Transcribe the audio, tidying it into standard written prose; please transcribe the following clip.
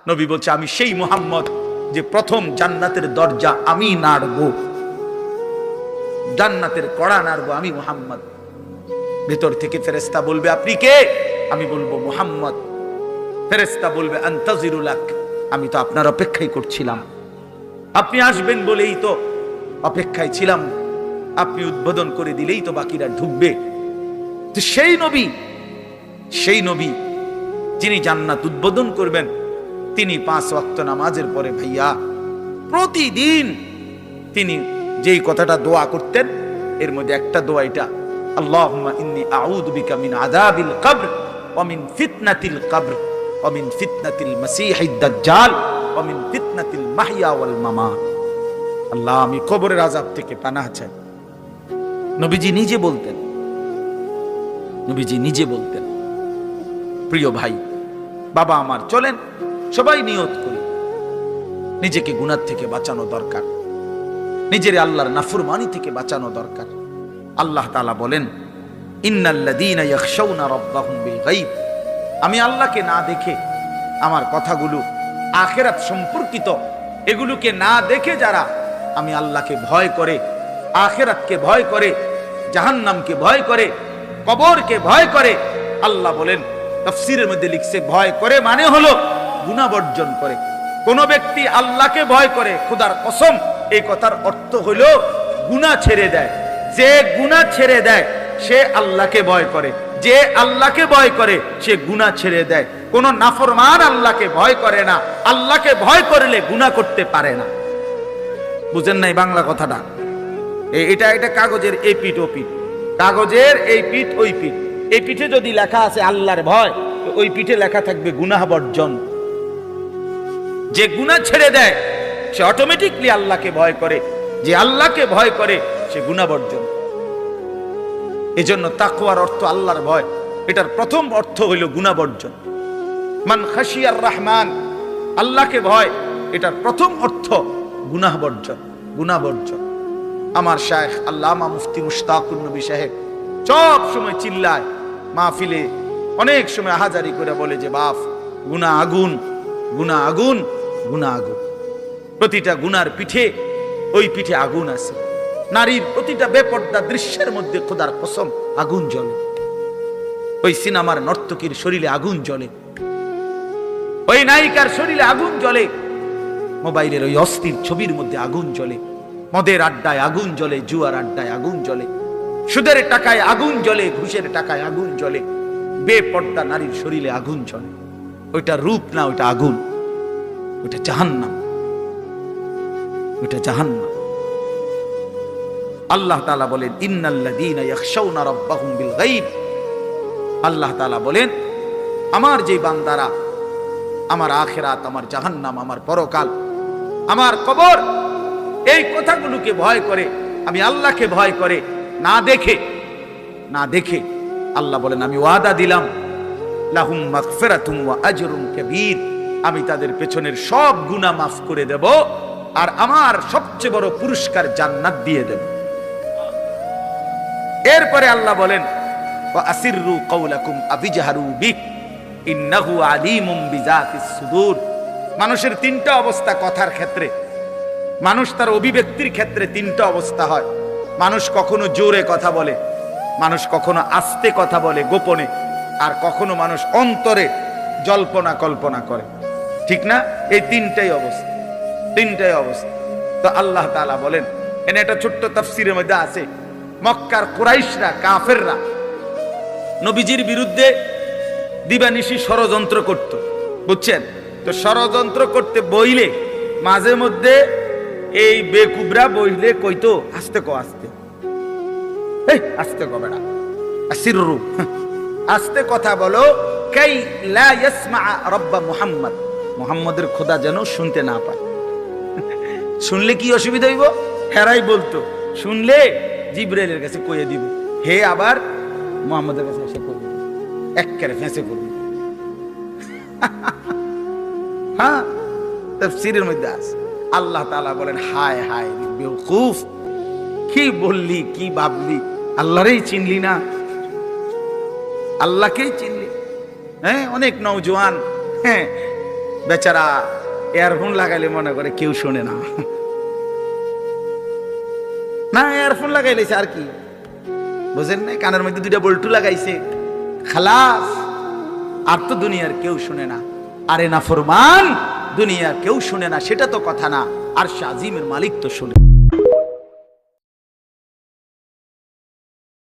নবী বলছে আমি সেই মুহাম্মদ যে প্রথম জান্নাতের দরজা আমি নাড়বো, জান্নাতের কড়া নাড়বো আমি মুহাম্মদ। ভেতর থেকে ফেরেশতা বলবে আপনি কে? আমি বলবো মুহাম্মদ। ফেরেশতা বলবে আনতাজিরুলাক, আমি তো আপনার অপেক্ষাই করছিলাম, আপনি আসবেন বলেই তো অপেক্ষায় ছিলাম, আপনি উদ্বোধন করে দিলেই তো বাকিরা ঢুকবে। তো সেই নবী যিনি জান্নাত উদ্বোধন করবেন, তিনি 5 ওয়াক্ত নামাজের পরে ভাইয়া প্রতিদিন তিনি যেই কথাটা দোয়া করতেন, এর মধ্যে একটা দোয়া এটা, আল্লাহুম্মা ইন্নী আউযু বিকা মিন আযাবিল কবর ওয়া মিন ফিতনাতিল কবর ওয়া মিন ফিতনাতিল মাসীহিদ দাজ্জাল ওয়া মিন ফিতনাতিল মাহইয়া ওয়াল মামাত। আল্লাহ, আমি কবরের আযাব থেকে পানাহ চাই। নবীজি নিজে বলতেন। প্রিয় ভাই, বাবা আমার, চলেন সবাই নিয়ত করি, নিজেকে গুনাহ থেকে বাঁচানো দরকার, নিজের আল্লাহর নাফরমানি থেকে বাঁচানো দরকার। আল্লাহ তাআলা বলেন ইন্নাল্লাযীনা ইয়াখশাউনা রাব্বাহুম বিল গায়ব, আমি আল্লাহকে না দেখে আমার কথাগুলো আখিরাত সম্পর্কিত এগুলোকে না দেখে যারা আমি আল্লাহকে ভয় করে, আখিরাতকে ভয় করে, জাহান্নামকে ভয় করে, কবরকে ভয় করে, আল্লাহ বলেন তাফসীরের মধ্যে লিখছে ভয় করে মানে হলো গুনাহ বর্জন করে। কোন ব্যক্তি আল্লাহকে ভয় করে, খোদার কসম এই কথার অর্থ হলো গুনাহ ছেড়ে দেয়। যে গুনাহ ছেড়ে দেয় সে আল্লাহকে ভয় করে, যে আল্লাহকে ভয় করে সে গুনাহ ছেড়ে দেয়। কোন নাফরমান আল্লাহকে ভয় করে না, আল্লাহকে ভয় করলে গুনাহ করতে পারে না। বুঝেন নাই বাংলা কথাটা? এটা কাগজের এই পিঠ ও পিঠ, কাগজের এই পিঠ ওই পিঠ। এই পিঠে যদি লেখা আছে আল্লাহর ভয়, তো ওই পিঠে লেখা থাকবে গুনাহ বর্জন। যে গুনাহ ছেড়ে দেয় সে অটোমেটিকলি আল্লাহকে ভয় করে, যে আল্লাহকে ভয় করে সে গুনাহ বর্জন। এজন্য তাকওয়ার অর্থ আল্লাহর ভয়, এটার প্রথম অর্থ হইল গুনাহ বর্জন। মান খাশিয়ার রহমান, আল্লাহকে ভয়, এটার প্রথম অর্থ গুনাহ বর্জন, গুনাহ বর্জন। আমার শায়েখ আল্লামা মুফতি মুশতাকুর নবী সাহেব সব সময় চিল্লায় মাহফিলে, অনেক সময় হাজারি করে বলে যে বাপ, গুনাহ আগুন, গুনাহ আগুন, গুনাহ আগুন। প্রতিটা গুনার পিঠে ওই পিঠে আগুন আছে। নারীর প্রতিটা বেপর্দা দৃশ্যের মধ্যে খোদার কসম আগুন জ্বলে। ওই সিনেমার নর্তকীর শরীরে আগুন জ্বলে, ওই নায়িকার শরীরে আগুন জ্বলে, মোবাইলের ওই অস্থির ছবির মধ্যে আগুন জ্বলে, মদের আড্ডায় আগুন জ্বলে, জুয়ার আড্ডায় আগুন জ্বলে, সুদের টাকায় আগুন জ্বলে, ঘুষের টাকায় আগুন জ্বলে, বেপর্দা নারীর শরীরে আগুন জ্বলে। ওইটা রূপ না, ওইটা আগুন, ওইটা জাহান্নাম, ওইটা জাহান্নাম। আল্লাহ তাআলা বলেন ইন্নাল্লাযীনা ইয়াখশাউনা রাব্বাহুম বিল গায়ব, আল্লাহ তাআলা বলেন আমার যে বান্দারা আমার আখিরাত, আমার জাহান্নাম, আমার পরকাল, আমার কবর, এই কথাগুলোকে ভয় করে, আমি আল্লাহকে ভয় করে, না দেখে আল্লাহ বলেন আমি ওয়াদা দিলাম লাহুম মাগফিরাতুম ওয়া আজরুন কাবীর, আমি তাদের পেছনের সব গুনাহ মাফ করে দেব আর আমার সবচেয়ে বড় পুরস্কার জান্নাত দিয়ে দেব। এরপরে আল্লাহ বলেন ওয়া আসিররু কাওলাকুম আবিজহারু বিহি ইন্নাহু আলিমুম বিযাতিস সুদূর। মানুষের তিনটা অবস্থা কথার ক্ষেত্রে, মানুষ তার অভিব্যক্তির ক্ষেত্রে তিনটা অবস্থা হয়। মানুষ কখনো জোরে কথা বলে, মানুষ কখনো আস্তে কথা বলে গোপনে, আর কখনো মানুষ অন্তরে জল্পনা কল্পনা করে, ঠিক না? এই তিনটাই অবস্থা, তিনটাই অবস্থা। তো আল্লাহ তাআলা বলেন, এনে একটা ছোট্ট তাফসীরের মধ্যে আছে, মক্কার কুরাইশরা, কাফেররা নবীজির বিরুদ্ধে দিবানিশি ষড়যন্ত্র করত, বুঝছেন? তো ষড়যন্ত্র করতে বইলে মাঝে মধ্যে এই বেকুবরা বইলে কইতো আস্তে কো, আস্তে, এই আস্তে কো বেটা, আসিররু, আস্তে কথা বলো, কাই লা ইয়াসমা রাব্বা মুহাম্মদ, মুহাম্মদের খোদা যেন শুনতে না পায়। শুনলে কি অসুবিধা হইব? হেরাই বলতো শুনলে জিবরাইলের কাছে কইয়ে দিব, হে আবার মুহাম্মদের কাছে এসে কইবে, একবারে ফেঁসে পড়বে। হ্যাঁ, তাফসীরের মধ্যে আছে। আল্লাহ তাআলা বলেন হায় হায় বেওকুফ, কি বললি, কি ভাবলি, আল্লাহরই চিনলি না, আল্লাহকেই চিনলি। হ্যাঁ, অনেক নওজোয়ান বেচারা ইয়ারফোন লাগাইলে মনে করে কেউ শোনে না, না ইয়ারফোন লাগাইলেছে আর কি, বুঝেন না, কানের মধ্যে দুইটা বল্টু লাগাইছে, খালাস, আর তো দুনিয়ার কেউ শুনে না। আরে না ফরমান, দুনিয়ার কেউ শুনে না সেটা তো কথা না, আর আরশ আজিমের মালিক তো শুনে।